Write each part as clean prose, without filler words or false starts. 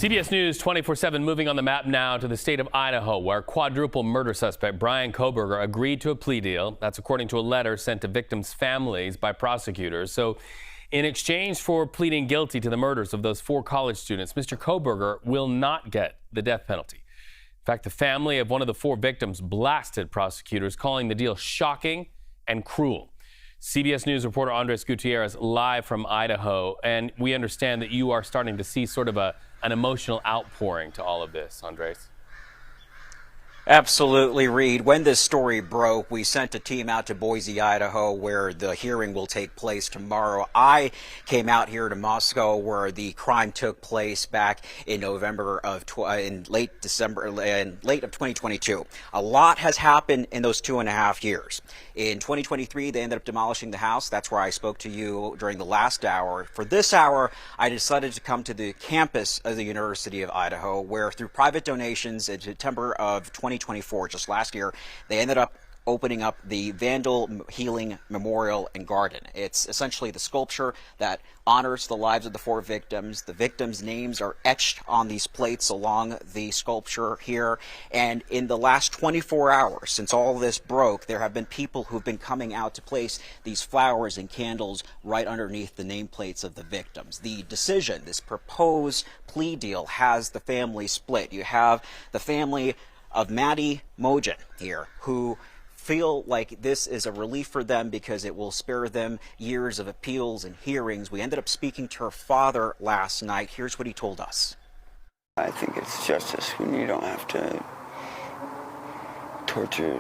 CBS News 24/7 moving on the map now to the state of Idaho, where quadruple murder suspect Bryan Kohberger agreed to a plea deal. That's according to a letter sent to victims' families by prosecutors. So in exchange for pleading guilty to the murders of those 4 college students, Mr. Kohberger will not get the death penalty. In fact, the family of one of the 4 victims blasted prosecutors, calling the deal shocking and cruel. CBS News reporter Andres Gutierrez live from Idaho, and we understand that you are starting to see sort of an emotional outpouring to all of this, Andres. Absolutely, Reed. When this story broke, we sent a team out to Boise, Idaho, where the hearing will take place tomorrow. I came out here to Moscow, where the crime took place back in November of in late December and late of 2022. A lot has happened in those 2.5 years. In 2023, they ended up demolishing the house. That's where I spoke to you during the last hour. For this hour, I decided to come to the campus of the University of Idaho, where through private donations in September of 2024, just last year, they ended up opening up the Vandal Healing Memorial and Garden. It's essentially the sculpture that honors the lives of the 4 victims. The victims' names are etched on these plates along the sculpture here. And in the last 24 hours, since all this broke, there have been people who've been coming out to place these flowers and candles right underneath the nameplates of the victims. The decision, this proposed plea deal, has the family split. You have the family of Maddie Mogen here, who feel like this is a relief for them because it will spare them years of appeals and hearings. We ended up speaking to her father last night. Here's what he told us. I think it's justice when you don't have to torture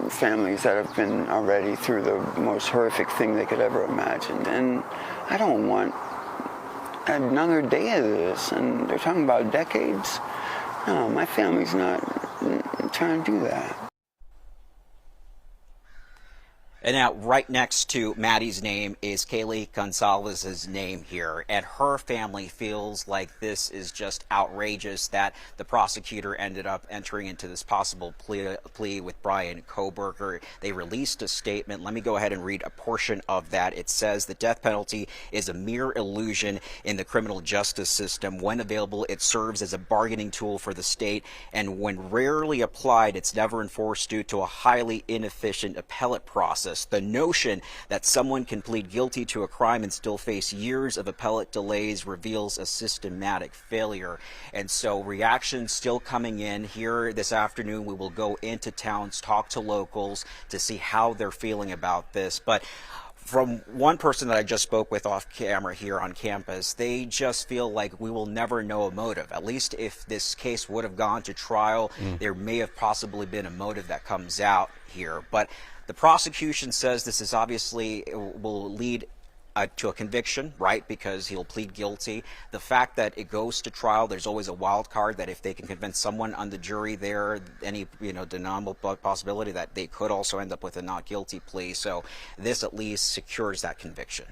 families that have been already through the most horrific thing they could ever imagine. And I don't want another day of this. And they're talking about decades. No, my family's not trying to do that. And now, right next to Maddie's name is Kaylee Gonzalez's name here. And her family feels like this is just outrageous that the prosecutor ended up entering into this possible plea with Bryan Kohberger. They released a statement. Let me go ahead and read a portion of that. It says the death penalty is a mere illusion in the criminal justice system. When available, it serves as a bargaining tool for the state. And when rarely applied, it's never enforced due to a highly inefficient appellate process. The notion that someone can plead guilty to a crime and still face years of appellate delays reveals a systematic failure. And so reactions still coming in here this afternoon. We will go into towns, talk to locals to see how they're feeling about this. But from one person that I just spoke with off camera here on campus, they just feel like we will never know a motive. At least if this case would have gone to trial, there may have possibly been a motive that comes out here. But the prosecution says this is obviously will lead to a conviction, right, because he'll plead guilty. The fact that it goes to trial, there's always a wild card that if they can convince someone on the jury there, any deniable possibility that they could also end up with a not guilty plea. So this at least secures that conviction.